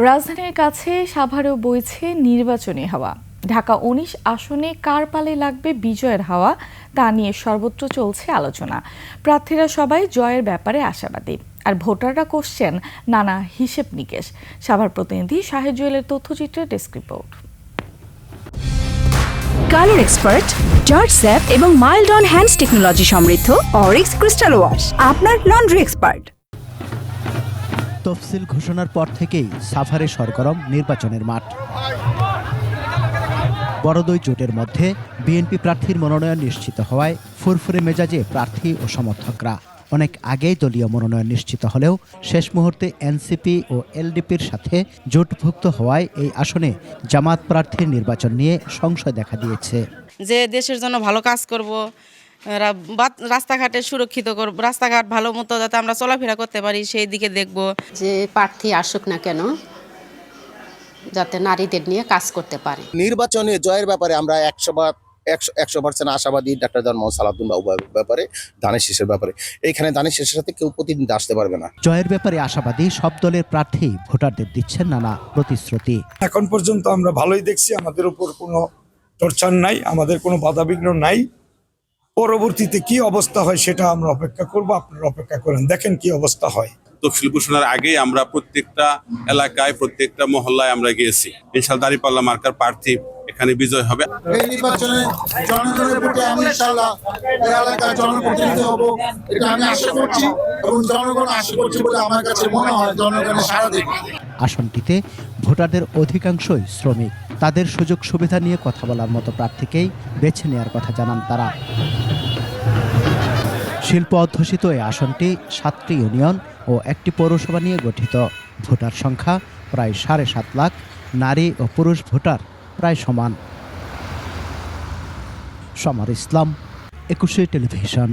রাজধানীর কাছে সাভারেও বইছে নির্বাচনী হাওয়া। ঢাকা ১৯ আসনে কার পালে লাগবে বিজয়ের হাওয়া তা নিয়ে সর্বত্র চলছে আলোচনা। প্রার্থীরা সবাই জয়ের ব্যাপারে আশাবাদী, আর ভোটাররা করছেন নানা হিসেব নিকেশ। সাভার প্রতিনিধি শাহেদ জুয়েলের তথ্যচিত্রে desk report. Colour expert, George স্যাপ এবং মাইল্ড অন হ্যান্ডস টেকনোলজি সমৃদ্ধ অরিক্স ক্রিস্টাল ওয়াশ আপনার লন্ড্রি এক্সপার্ট। তফসিল ঘোষণার পর থেকেই সাভারে সরগরম নির্বাচনের মাঠ। বড়দই জোটের মধ্যে বিএনপি প্রার্থীর মনোনয়ন নিশ্চিত হওয়ায় ফুরফুরে মেজাজে প্রার্থী ও সমর্থকরা। অনেক আগেই দলীয় মনোনয়ন নিশ্চিত হলেও শেষ মুহূর্তে এনসিপি ও এলডিপির সাথে জোটভুক্ত হওয়ায় এই আসনে জামাত প্রার্থীর নির্বাচন নিয়ে সংশয় দেখা দিয়েছে। যে দেশের জন্য ভালো কাজ করব, রাস্তাঘাটে সুরক্ষিত করব, রাস্তাঘাট ভালো মতো যাতে আমরা চলাফেরা করতে পারি সেই দিকে দেখব। যে প্রার্থী আসুক না কেন যাতে নারীদের নিয়ে কাজ করতে পারে। নির্বাচনে জয়ের ব্যাপারে আমরা 100% আশাবাদী। ডাক্তার মোহাম্মদ সালাউদ্দিন বাবুর ব্যাপারে, ধানের শীষের ব্যাপারে। এইখানে ধানের শীষের সাথে কেউ প্রতিদ্বন্দ্বী আসতে পারবে না। জয়ের ব্যাপারে আশাবাদী সব দলের প্রার্থী ভোটারদের দিচ্ছেন নানা প্রতিশ্রুতি। এখন পর্যন্ত আমরা ভালোই দেখছি, আমাদের উপর কোনো টর্চার নাই, আমাদের কোনো বাধাবিঘ্ন নাই। পরবর্তীতে কি অবস্থা হয় সেটা আমরা অপেক্ষা করব। আপনারা অপেক্ষা করেন, দেখেন কি অবস্থা হয়। তফসিল ঘোষণার আগে আমরা প্রত্যেকটা এলাকায়, প্রত্যেকটা মহল্লায় আমরা গিয়েছি। ইনশাআল্লাহ দাঁড়িপাল্লা মার্কার প্রার্থী এখানে বিজয় হবে। এই নির্বাচনে জনগণের প্রতি আমি ইনশাআল্লাহ এই এলাকার জনপ্রতিনিধি হব, এটা আমি আশা করছি এবং জনগণ আশা করছে বলে আমার কাছে মনে হয় জনগণের সাড়া দেবে। আসনটিতে ভোটারদের অধিকাংশই শ্রমিক। তাদের সুযোগ সুবিধা নিয়ে কথা বলার মতো প্রার্থীকেই বেছে নেওয়ার কথা জানান তারা। শিল্প অধ্যুষিত এই আসনটি 7টি ইউনিয়ন ও একটি পৌরসভা নিয়ে গঠিত। ভোটার সংখ্যা প্রায় 7.5 লাখ, নারী ও পুরুষ ভোটার প্রায় সমান। সমার ইসলাম, 21 টেলিভিশন।